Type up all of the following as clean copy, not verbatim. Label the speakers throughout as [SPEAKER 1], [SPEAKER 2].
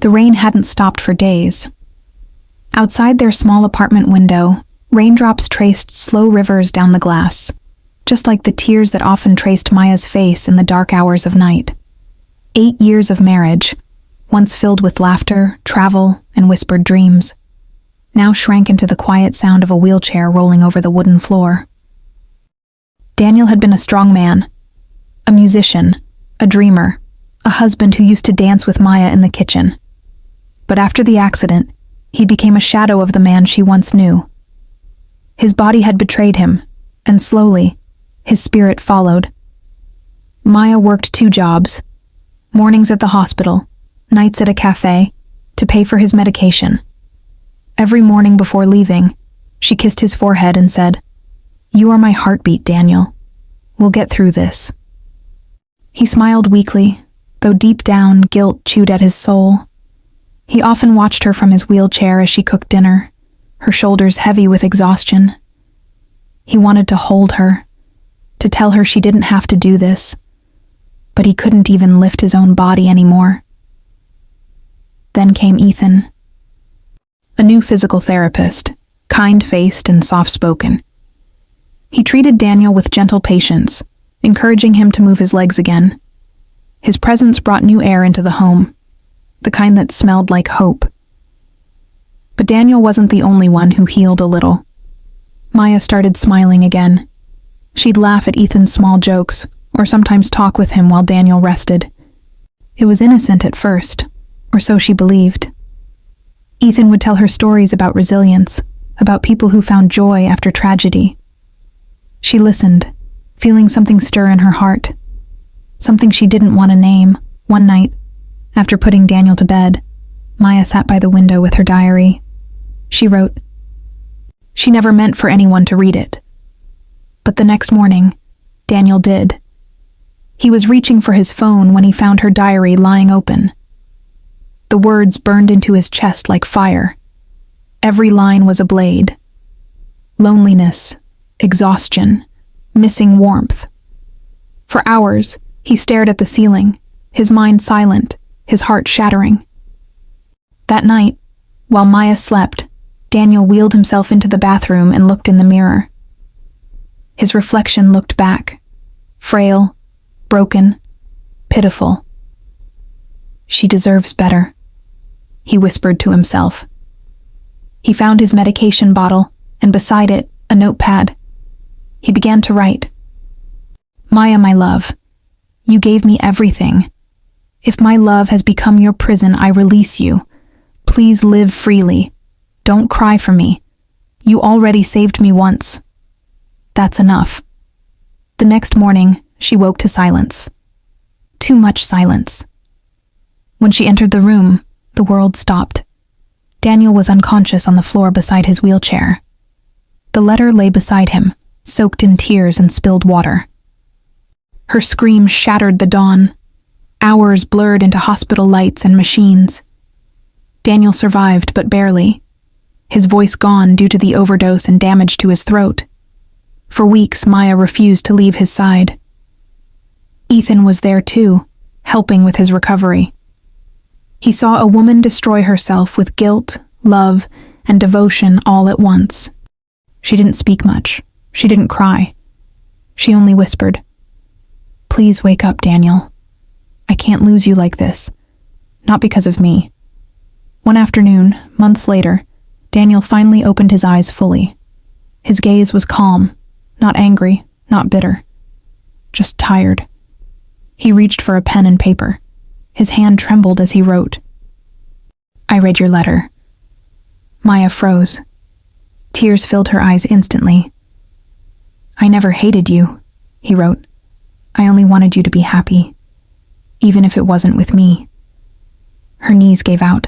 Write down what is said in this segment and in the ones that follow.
[SPEAKER 1] The rain hadn't stopped for days. Outside their small apartment window, raindrops traced slow rivers down the glass, just like the tears that often traced Maya's face in the dark hours of night. 8 years of marriage, once filled with laughter, travel, and whispered dreams, now shrank into the quiet sound of a wheelchair rolling over the wooden floor. Daniel had been a strong man, a musician, a dreamer, a husband who used to dance with Maya in the kitchen. But after the accident, he became a shadow of the man she once knew. His body had betrayed him, and slowly, his spirit followed. Maya worked 2 jobs, mornings at the hospital, nights at a cafe, to pay for his medication. Every morning before leaving, she kissed his forehead and said, "You are my heartbeat, Daniel. We'll get through this." He smiled weakly, though deep down guilt chewed at his soul. He often watched her from his wheelchair as she cooked dinner, her shoulders heavy with exhaustion. He wanted to hold her, to tell her she didn't have to do this, but he couldn't even lift his own body anymore. Then came Ethan, a new physical therapist, kind-faced and soft-spoken. He treated Daniel with gentle patience, encouraging him to move his legs again. His presence brought new air into the home, the kind that smelled like hope. But Daniel wasn't the only one who healed a little. Maya started smiling again. She'd laugh at Ethan's small jokes, or sometimes talk with him while Daniel rested. It was innocent at first, or so she believed. Ethan would tell her stories about resilience, about people who found joy after tragedy. She listened, feeling something stir in her heart, something she didn't want to name. One night, after putting Daniel to bed, Maya sat by the window with her diary. She wrote, "She never meant for anyone to read it." But the next morning, Daniel did. He was reaching for his phone when he found her diary lying open. The words burned into his chest like fire. Every line was a blade. Loneliness, exhaustion, missing warmth. For hours, he stared at the ceiling, his mind silent, his heart shattering. That night, while Maya slept, Daniel wheeled himself into the bathroom and looked in the mirror. His reflection looked back, frail, broken, pitiful. "She deserves better," he whispered to himself. He found his medication bottle, and beside it, a notepad. He began to write. "Maya, my love, you gave me everything. If my love has become your prison, I release you. Please live freely. Don't cry for me. You already saved me once. That's enough." The next morning, she woke to silence. Too much silence. When she entered the room, the world stopped. Daniel was unconscious on the floor beside his wheelchair. The letter lay beside him, soaked in tears and spilled water. Her scream shattered the dawn. Hours blurred into hospital lights and machines. Daniel survived, but barely. His voice gone due to the overdose and damage to his throat. For weeks, Maya refused to leave his side. Ethan was there too, helping with his recovery. He saw a woman destroy herself with guilt, love, and devotion all at once. She didn't speak much. She didn't cry. She only whispered, "Please wake up, Daniel. I can't lose you like this. Not because of me." One afternoon, months later, Daniel finally opened his eyes fully. His gaze was calm, not angry, not bitter. Just tired. He reached for a pen and paper. His hand trembled as he wrote. "I read your letter." Maya froze. Tears filled her eyes instantly. "I never hated you," he wrote. "I only wanted you to be happy, even if it wasn't with me." Her knees gave out.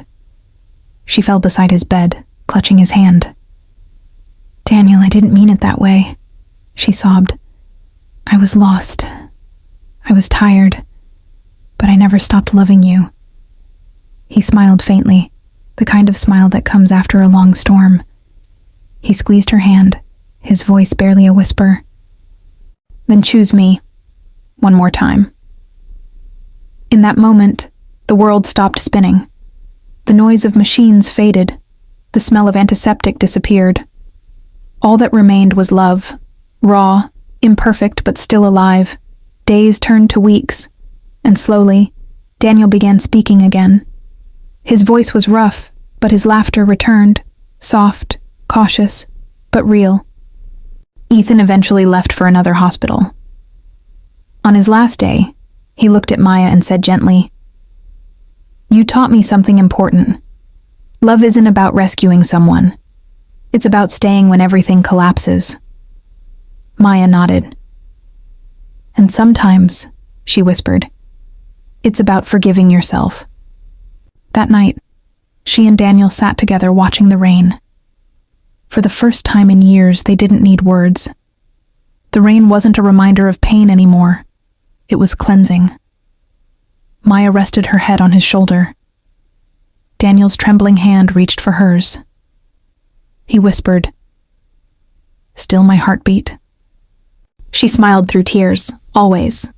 [SPEAKER 1] She fell beside his bed, clutching his hand. "Daniel, I didn't mean it that way," she sobbed. "I was lost. I was tired, but I never stopped loving you." He smiled faintly, the kind of smile that comes after a long storm. He squeezed her hand, his voice barely a whisper. "Then choose me, one more time." In that moment, the world stopped spinning. The noise of machines faded. The smell of antiseptic disappeared. All that remained was love, raw, imperfect but still alive. Days turned to weeks, and slowly, Daniel began speaking again. His voice was rough, but his laughter returned, soft, cautious, but real. Ethan eventually left for another hospital. On his last day, he looked at Maya and said gently, "You taught me something important. Love isn't about rescuing someone. It's about staying when everything collapses." Maya nodded. "And sometimes," she whispered, "it's about forgiving yourself." That night, she and Daniel sat together watching the rain. For the first time in years, they didn't need words. The rain wasn't a reminder of pain anymore. It was cleansing. Maya rested her head on his shoulder. Daniel's trembling hand reached for hers. He whispered, "Still my heartbeat?" She smiled through tears, always,